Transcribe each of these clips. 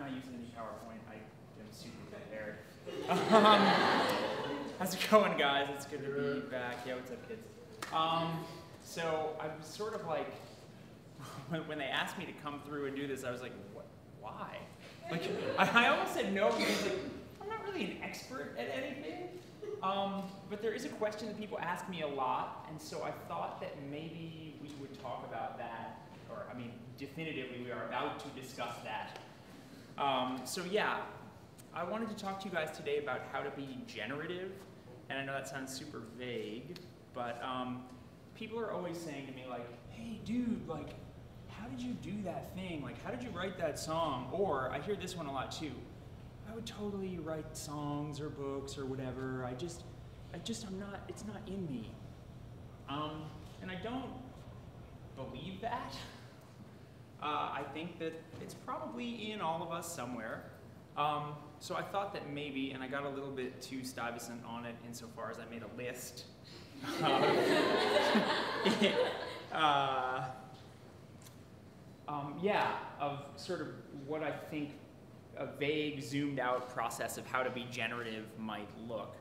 kind of using the new PowerPoint. I am super prepared. How's it going, guys? It's good to be back. Yeah, what's up, kids? So I was sort of like, when they asked me to come through and do this, I was like, what? Why? Like, I almost said no because like, I'm not really an expert at anything. But there is a question that people ask me a lot, and so I thought that maybe we would talk about that, or I mean, definitively we are about to discuss that. So yeah, I wanted to talk to you guys today about how to be generative, and I know that sounds super vague, but people are always saying to me like, hey dude, like, how did you do that thing? Like, how did you write that song? Or, I hear this one a lot too, I would totally write songs or books or whatever. I'm not, it's not in me. And I don't believe that. I think that it's probably in all of us somewhere. So I thought that maybe, and I got a little bit too Stuyvesant on it insofar as I made a list. Of sort of what I think a vague, zoomed out process of how to be generative might look.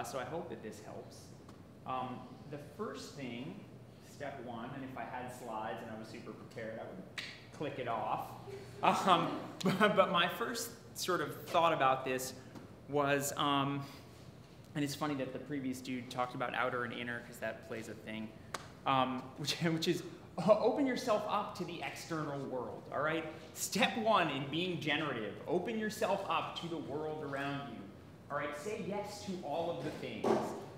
So I hope that this helps. The first thing, step one, and if I had slides and I was super prepared, I would click it off. But my first sort of thought about this was, and it's funny that the previous dude talked about outer and inner because that plays a thing, which is open yourself up to the external world, all right? Step one in being generative, open yourself up to the world around you, all right? Say yes to all of the things.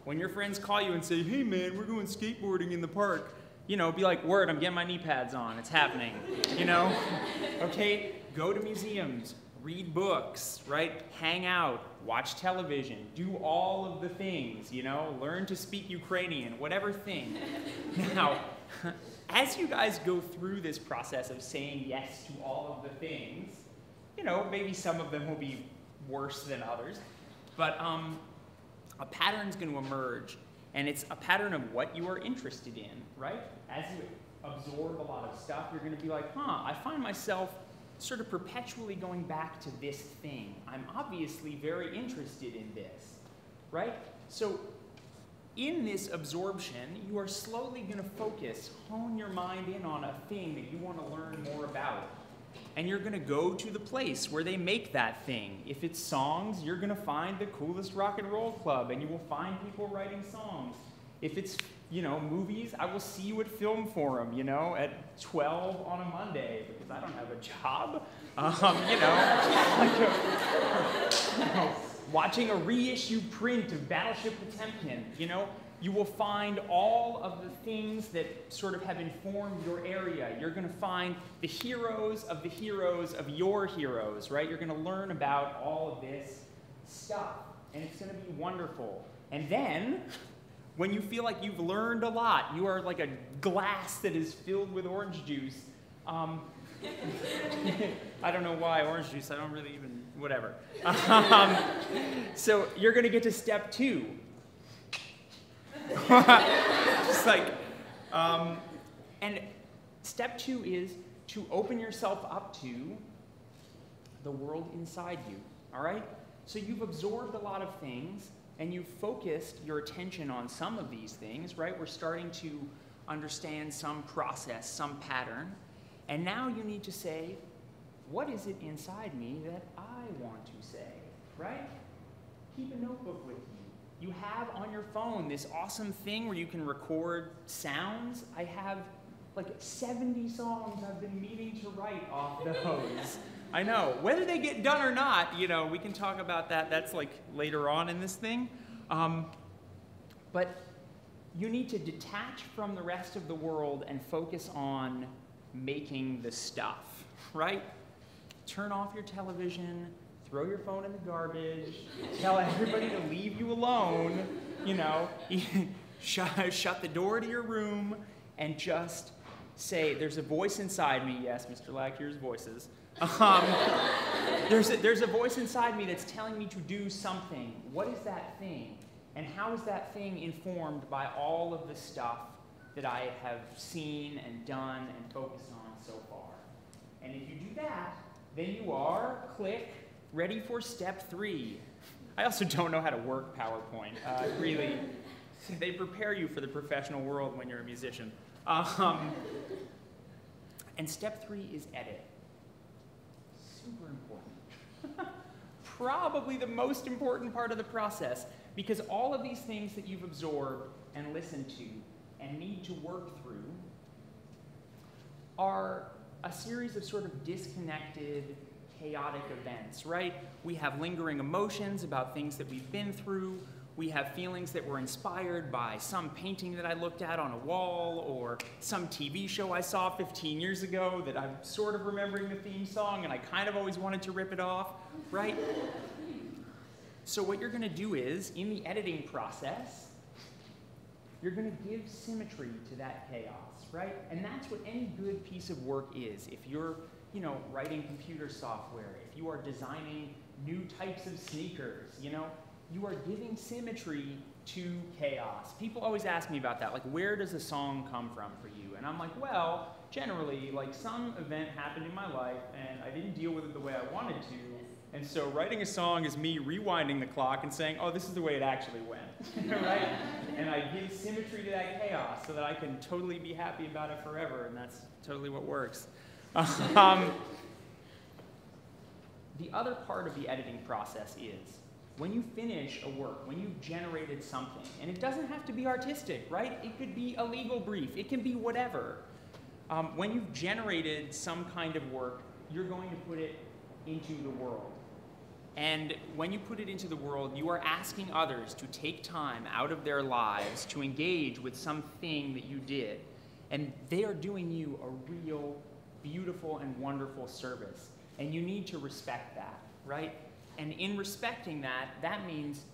When your friends call you and say, hey man, we're going skateboarding in the park, you know, be like, word, I'm getting my knee pads on, it's happening, you know? Okay, go to museums, read books, right? Hang out, watch television, do all of the things, you know? Learn to speak Ukrainian, whatever thing. Now, as you guys go through this process of saying yes to all of the things, you know, maybe some of them will be worse than others, but a pattern's going to emerge, and it's a pattern of what you are interested in, right? As you absorb a lot of stuff, you're going to be like, I find myself sort of perpetually going back to this thing. I'm obviously very interested in this, right? So in this absorption, you are slowly going to focus, hone your mind in on a thing that you want to learn more about. And you're going to go to the place where they make that thing. If it's songs, you're going to find the coolest rock and roll club, and you will find people writing songs. If it's, you know, movies, I will see you at Film Forum, you know, at 12 on a Monday, because I don't have a job. Watching a reissued print of Battleship Potemkin, you know, you will find all of the things that sort of have informed your area. You're going to find the heroes of your heroes, right? You're going to learn about all of this stuff, and it's going to be wonderful. And then, when you feel like you've learned a lot, you are like a glass that is filled with orange juice. I don't know why orange juice, I don't really even, whatever. So you're going to get to step two. Just like, and step two is to open yourself up to the world inside you, all right? So you've absorbed a lot of things, and you've focused your attention on some of these things, right? We're starting to understand some process, some pattern, and now you need to say, what is it inside me that I want to say, right? Keep a notebook with you. You have on your phone this awesome thing where you can record sounds. I have like 70 songs I've been meaning to write off those. I know. Whether they get done or not, you know, we can talk about that. That's like later on in this thing. But you need to detach from the rest of the world and focus on making the stuff, right? Turn off your television, throw your phone in the garbage, tell everybody to leave you alone, you know, shut the door to your room, and just say, there's a voice inside me. Yes, Mr. Lack, here's voices. There's a voice inside me that's telling me to do something. What is that thing? And how is that thing informed by all of the stuff that I have seen and done and focused on so far? And if you do that, then you are, click, ready for step 3. I also don't know how to work PowerPoint. Really, they prepare you for the professional world when you're a musician. And step 3 is edit. Super important. Probably the most important part of the process, because all of these things that you've absorbed and listened to and need to work through are a series of sort of disconnected, chaotic events, right? We have lingering emotions about things that we've been through. We have feelings that were inspired by some painting that I looked at on a wall, or some TV show I saw 15 years ago that I'm sort of remembering the theme song and I kind of always wanted to rip it off, right? So what you're gonna do is, in the editing process, you're gonna give symmetry to that chaos, right? And that's what any good piece of work is. If you're, writing computer software, if you are designing new types of sneakers, you are giving symmetry to chaos. People always ask me about that, like, where does a song come from for you? And I'm like, well, generally, like, some event happened in my life and I didn't deal with it the way I wanted to, and so writing a song is me rewinding the clock and saying, oh, this is the way it actually went, right? And I give symmetry to that chaos so that I can totally be happy about it forever, and that's totally what works. The other part of the editing process is, when you finish a work, when you've generated something, and it doesn't have to be artistic, right? It could be a legal brief, it can be whatever. When you've generated some kind of work, you're going to put it into the world. And when you put it into the world, you are asking others to take time out of their lives to engage with something that you did. And they are doing you a real, beautiful, and wonderful service. And you need to respect that, right? And in respecting that, that means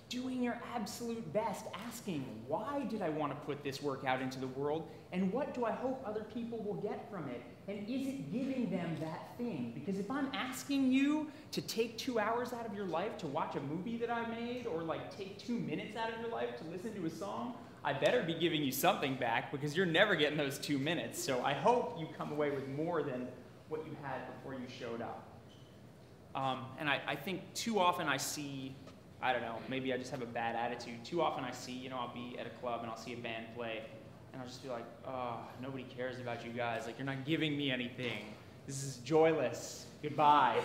doing your absolute best, asking, why did I want to put this work out into the world? And what do I hope other people will get from it? And is it giving them that thing? Because if I'm asking you to take 2 hours out of your life to watch a movie that I made, or like take 2 minutes out of your life to listen to a song, I better be giving you something back, because you're never getting those 2 minutes. So I hope you come away with more than what you had before you showed up. And I think too often I see, I don't know, maybe I just have a bad attitude. Too often I see, I'll be at a club and I'll see a band play, and I'll just be like, oh, nobody cares about you guys. Like, you're not giving me anything. This is joyless. Goodbye.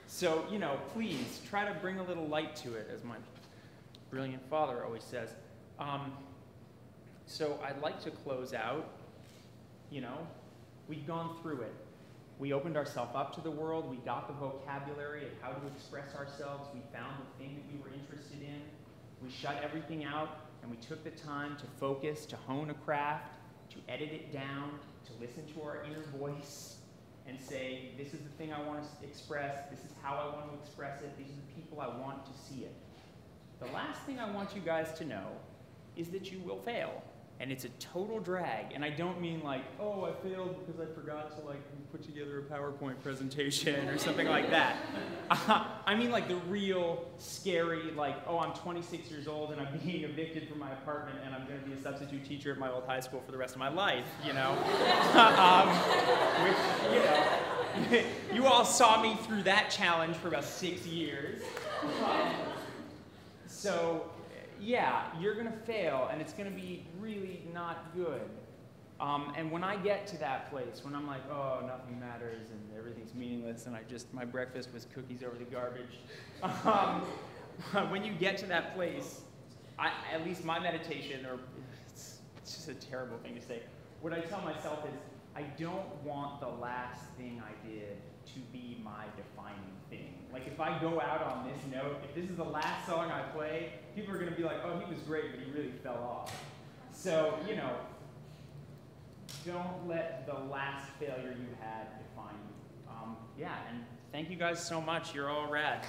So, please try to bring a little light to it, as my brilliant father always says. So I'd like to close out. We've gone through it. We opened ourselves up to the world. We got the vocabulary of how to express ourselves. We found the thing that we were interested in. We shut everything out, and we took the time to focus, to hone a craft, to edit it down, to listen to our inner voice, and say, this is the thing I want to express. This is how I want to express it. These are the people I want to see it. The last thing I want you guys to know is that you will fail. And it's a total drag. And I don't mean like, oh, I failed because I forgot to put together a PowerPoint presentation or something like that. I mean like the real scary, oh, I'm 26 years old and I'm being evicted from my apartment and I'm going to be a substitute teacher at my old high school for the rest of my life, Which, you all saw me through that challenge for about 6 years. So, yeah, you're going to fail, and it's going to be really not good. And when I get to that place, when I'm like, oh, nothing matters, and everything's meaningless, and my breakfast was cookies over the garbage, when you get to that place, at least my meditation, or it's just a terrible thing to say, what I tell myself is, I don't want the last thing I did to be my defining thing. Like, if I go out on this note, if this is the last song I play, people are going to be like, oh, he was great, but he really fell off. So, don't let the last failure you had define you. Yeah, and thank you guys so much. You're all rad.